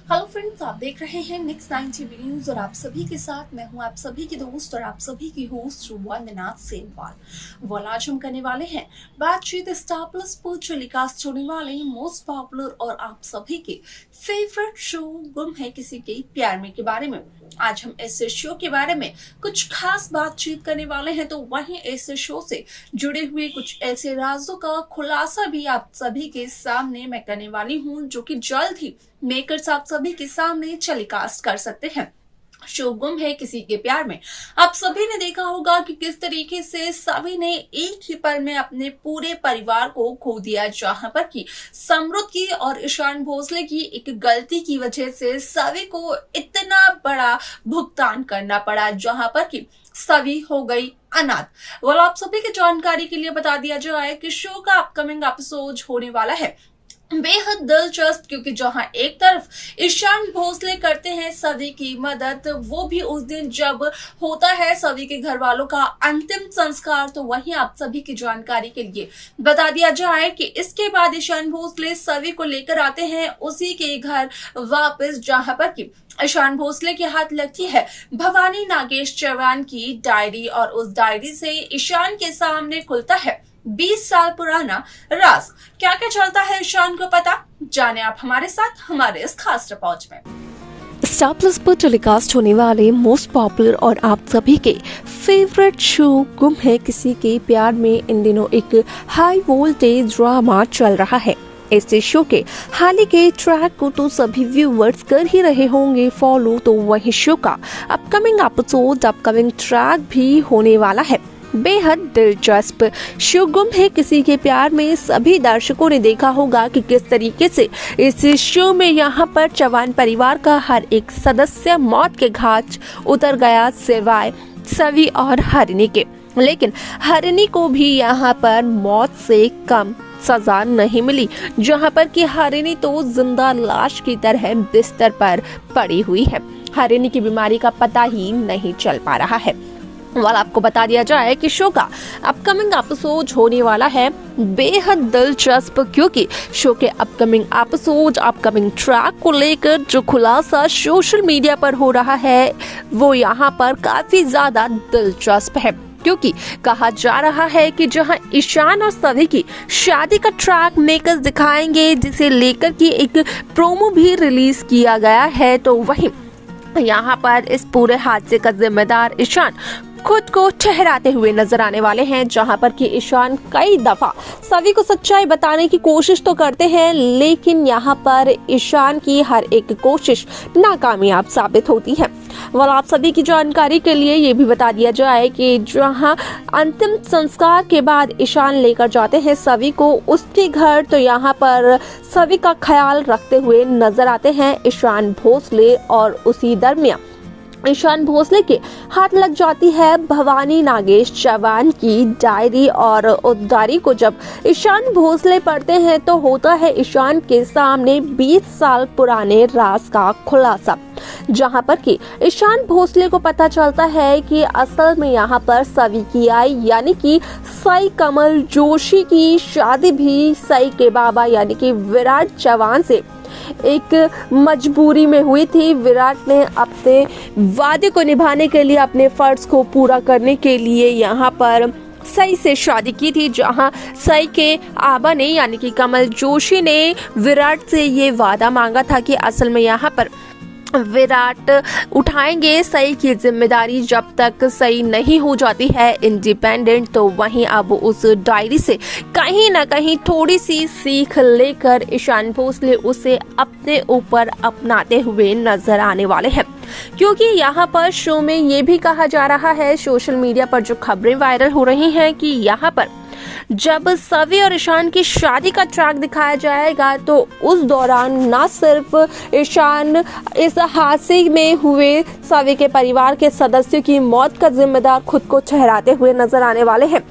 Hello friends, आप देख रहे हैं नेक्स्ट 9 टीवी न्यूज और आप सभी के साथ मैं हूं आप सभी की दोस्त और आप सभी की होस्ट वंदना सेनवाल। आज हम करने वाले हैं बातचीत स्टार प्लस पर टेलीकास्ट होने वाले मोस्ट पॉपुलर और आप सभी के फेवरेट शो गुम है किसी के प्यार में के बारे में। आज हम इस शो के बारे में कुछ खास बातचीत करने वाले हैं, तो वहीं इस शो से जुड़े हुए कुछ ऐसे राजों का खुलासा भी आप सभी के सामने मैं करने वाली हूं, जो कि जल्द ही मेकर्स आप सभी के सामने टेलीकास्ट कर सकते हैं। शो गुम है किसी के प्यार में आप सभी ने देखा होगा कि किस तरीके से सभी ने एक ही पल में अपने पूरे परिवार को खो दिया, जहां पर कि समृद्ध की और ईशान भोसले की एक गलती की वजह से सभी को इतना बड़ा भुगतान करना पड़ा, जहां पर कि सभी हो गई अनाथ। और आप सभी की जानकारी के लिए बता दिया जाए कि शो का अपकमिंग एपिसोड होने वाला है बेहद दिलचस्प, क्योंकि जहां एक तरफ ईशान भोसले करते हैं सभी की मदद, वो भी उस दिन जब होता है सभी के घर वालों का अंतिम संस्कार, तो वहीं आप सभी की जानकारी के लिए बता दिया जाए कि इसके बाद ईशान भोसले सभी को लेकर आते हैं उसी के घर वापस, जहां पर कि ईशान भोसले के हाथ लगती है भवानी नागेश चौहान की डायरी और उस डायरी से ईशान के सामने खुलता है 20 साल पुराना राज। क्या क्या चलता है ईशान को पता, जाने आप हमारे साथ हमारे इस खास रिपोर्ट में। स्टार प्लस पर टेलीकास्ट होने वाले मोस्ट पॉपुलर और आप सभी के फेवरेट शो गुम है किसी के प्यार में इन दिनों एक हाई वोल्टेज ड्रामा चल रहा है। इस शो के हाल ही के ट्रैक को तो सभी व्यूअर्स कर ही रहे होंगे फॉलो, तो वही शो का अपकमिंग एपिसोड अपकमिंग ट्रैक भी होने वाला है बेहद दिलचस्प। शो गुम है किसी के प्यार में सभी दर्शकों ने देखा होगा कि किस तरीके से इस शो में यहाँ पर चौहान परिवार का हर एक सदस्य मौत के घाट उतर गया, सिवाय सवी और हरिणी के। लेकिन हरिणी को भी यहाँ पर मौत से कम सजा नहीं मिली, जहाँ पर कि हरिणी तो जिंदा लाश की तरह बिस्तर पर पड़ी हुई है। हरिणी की बीमारी का पता ही नहीं चल पा रहा है। आपको बता दिया जाए कि शो का अपकमिंग एपिसोड होने वाला है बेहद दिलचस्प, क्योंकि शो के अपकमिंग एपिसोड अपकमिंग ट्रैक को लेकर जो खुलासा सोशल मीडिया पर हो रहा है वो यहाँ पर काफी ज्यादा दिलचस्प है, क्योंकि कहा जा रहा है कि जहां ईशान और सभी की शादी का ट्रैक मेकर्स दिखाएंगे, जिसे लेकर की एक प्रोमो भी रिलीज किया गया है, तो वहीं यहाँ पर इस पूरे हादसे का जिम्मेदार ईशान खुद को ठहराते हुए नजर आने वाले हैं, जहां पर कि ईशान कई दफा सभी को सच्चाई बताने की कोशिश तो करते हैं, लेकिन यहाँ पर ईशान की हर एक कोशिश नाकामयाब साबित होती है। और आप सभी की जानकारी के लिए ये भी बता दिया जाए कि जहां अंतिम संस्कार के बाद ईशान लेकर जाते हैं सभी को उसके घर, तो यहाँ पर सभी का ख्याल रखते हुए नजर आते हैं ईशान भोसले, और उसी दरमियान ईशान भोसले के हाथ लग जाती है भवानी नागेश चौहान की डायरी, और उस डायरी को जब ईशान भोसले पढ़ते हैं तो होता है ईशान के सामने 20 साल पुराने राज का खुलासा, जहां पर कि ईशान भोसले को पता चलता है कि असल में यहाँ पर सवी की आई यानी कि साई कमल जोशी की शादी भी साई के बाबा यानी कि विराट चौहान से एक मजबूरी में हुई थी। विराट ने अपने वादे को निभाने के लिए, अपने फर्ज को पूरा करने के लिए यहाँ पर सई से शादी की थी, जहां सई के आबा ने यानी कि कमल जोशी ने विराट से ये वादा मांगा था कि असल में यहाँ पर विराट उठाएंगे सई की जिम्मेदारी जब तक सई नहीं हो जाती है इंडिपेंडेंट। तो वहीं अब उस डायरी से कहीं ना कहीं थोड़ी सी सीख लेकर ईशान भोसले उसे अपने ऊपर अपनाते हुए नजर आने वाले हैं, क्योंकि यहाँ पर शो में ये भी कहा जा रहा है, सोशल मीडिया पर जो खबरें वायरल हो रही हैं कि यहाँ पर जब सवी और ईशान की शादी का ट्रैक दिखाया जाएगा तो उस दौरान न सिर्फ ईशान इस हादसे में हुए सवी के परिवार के सदस्यों की मौत का जिम्मेदार खुद को ठहराते हुए नजर आने वाले हैं,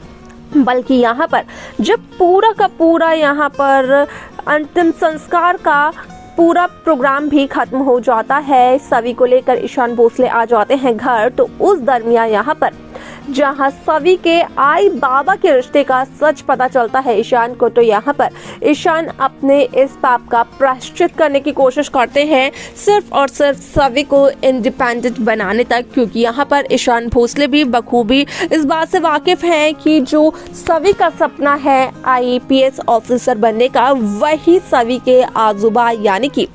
बल्कि यहाँ पर जब पूरा का पूरा यहाँ पर अंतिम संस्कार का पूरा प्रोग्राम भी खत्म हो जाता है, सभी को लेकर ईशान भोसले आ जाते हैं घर, तो उस दरमियान यहाँ पर जहां सभी के आई बाबा के रिश्ते का सच पता चलता है ईशान को, तो यहाँ पर ईशान अपने इस पाप का प्रायश्चित करने की कोशिश करते हैं, सिर्फ और सिर्फ सभी को इंडिपेंडेंट बनाने तक, क्योंकि यहाँ पर ईशान भोसले भी बखूबी इस बात से वाकिफ हैं कि जो सभी का सपना है IAPS ऑफिसर बनने का, वही सभी के आजुबा यानी कि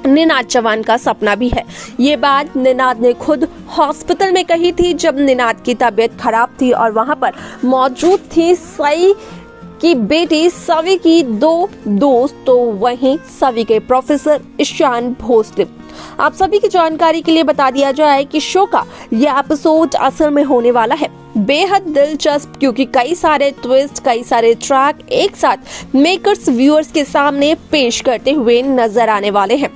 निनाद चौहान का सपना भी है। ये बात निनाद ने खुद हॉस्पिटल में कही थी जब निनाद की तबीयत खराब थी और वहां पर मौजूद थी सई की बेटी सवी की 2 दोस्त, तो वहीं सवी के प्रोफेसर ईशान भोसले। आप सभी की जानकारी के लिए बता दिया जाए कि शो का यह एपिसोड असल में होने वाला है बेहद दिलचस्प, क्योंकि कई सारे ट्विस्ट, कई सारे ट्रैक एक साथ मेकर्स व्यूअर्स के सामने पेश करते हुए नजर आने वाले हैं।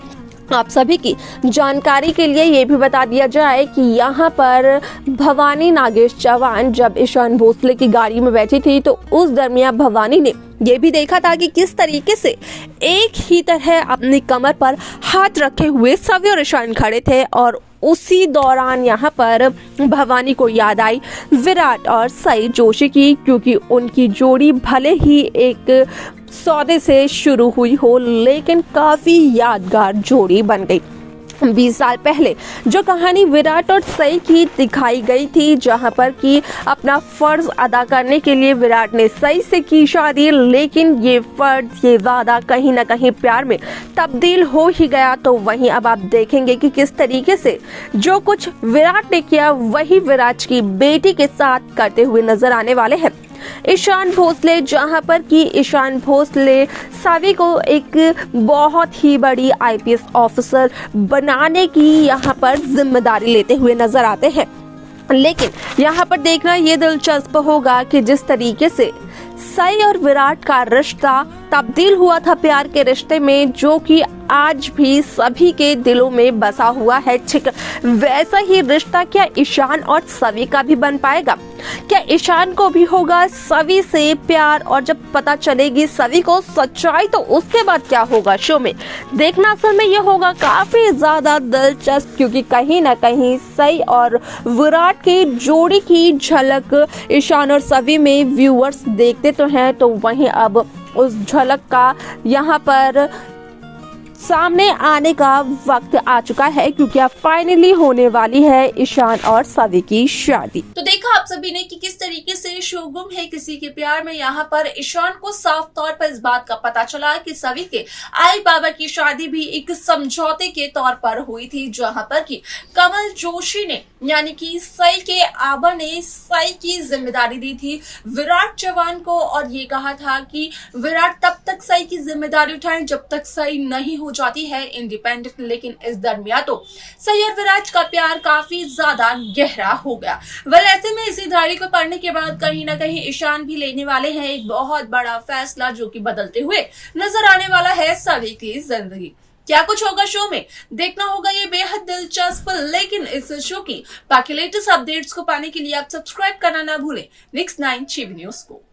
आप सभी की जानकारी के लिए ये भी बता दिया जाए कि यहाँ पर भवानी नागेश चौहान जब ईशान भोसले की गाड़ी में बैठी थी, तो उस दरमियान भवानी ने ये भी देखा था कि किस तरीके से एक ही तरह अपनी कमर पर हाथ रखे हुए सभी और ईशान खड़े थे, और उसी दौरान यहाँ पर भवानी को याद आई विराट और सई जोशी की, क्योंकि उनकी जोड़ी भले ही एक सौदे से शुरू हुई हो, लेकिन काफी यादगार जोड़ी बन गई। 20 साल पहले जो कहानी विराट और सई की दिखाई गई थी, जहां पर कि अपना फर्ज अदा करने के लिए विराट ने सई से की शादी, लेकिन ये फर्ज, ये वादा कहीं ना कहीं प्यार में तब्दील हो ही गया। तो वहीं अब आप देखेंगे कि किस तरीके से जो कुछ विराट ने किया वही विराट की बेटी के साथ करते हुए नजर आने वाले हैं ईशान भोसले, जहां पर कि ईशान भोसले सभी को एक बहुत ही बड़ी IPS ऑफिसर बनाने की यहाँ पर जिम्मेदारी लेते हुए नजर आते हैं। लेकिन यहाँ पर देखना ये दिलचस्प होगा कि जिस तरीके से सई और विराट का रिश्ता तब्दील हुआ था प्यार के रिश्ते में, जो कि आज भी सभी के दिलों में बसा हुआ है, ठीक वैसा ही रिश्ता क्या ईशान और सवी का भी बन पाएगा? क्या ईशान को भी होगा सवी से प्यार, और जब पता चलेगी सवी को सच्चाई तो उसके बाद क्या होगा? शो में देखना असल में ये होगा काफी ज्यादा दिलचस्प, क्योंकि कहीं ना कहीं सई और विराट की जोड़ी की झलक ईशान और सवी में व्यूअर्स देखते तो हैं, तो वहीं अब उस झलक का यहाँ पर सामने आने का वक्त आ चुका है, क्योंकि अब फाइनली होने वाली है ईशान और सवी की शादी। तो देखा आप सभी ने कि किस तरीके से शो गुम है किसी के प्यार में, यहाँ पर ईशान को साफ तौर पर इस बात का पता चला कि सवी के आई बाबा की शादी भी एक समझौते के तौर पर हुई थी, जहां पर कि कमल जोशी ने यानी कि सई के आबा ने सई की जिम्मेदारी दी थी विराट चौहान को, और ये कहा था कि विराट तब तक सई की जिम्मेदारी उठाएं जब तक सई नहीं हो जाती है इंडिपेंडेंट। लेकिन इस दरमियान तो सई और विराट का प्यार काफी ज्यादा गहरा हो गया। वेल, ऐसे में इसी डायरी को पढ़ने के बाद कहीं ना कहीं ईशान भी लेने वाले हैं एक बहुत बड़ा फैसला, जो कि बदलते हुए नजर आने वाला है सभी की जिंदगी। क्या कुछ होगा शो में, देखना होगा ये बेहद दिलचस्प। लेकिन इस शो की बाकी लेटेस्ट अपडेट्स को पाने के लिए आप सब्सक्राइब करना ना भूलें नेक्स्ट 9 टीवी न्यूज को।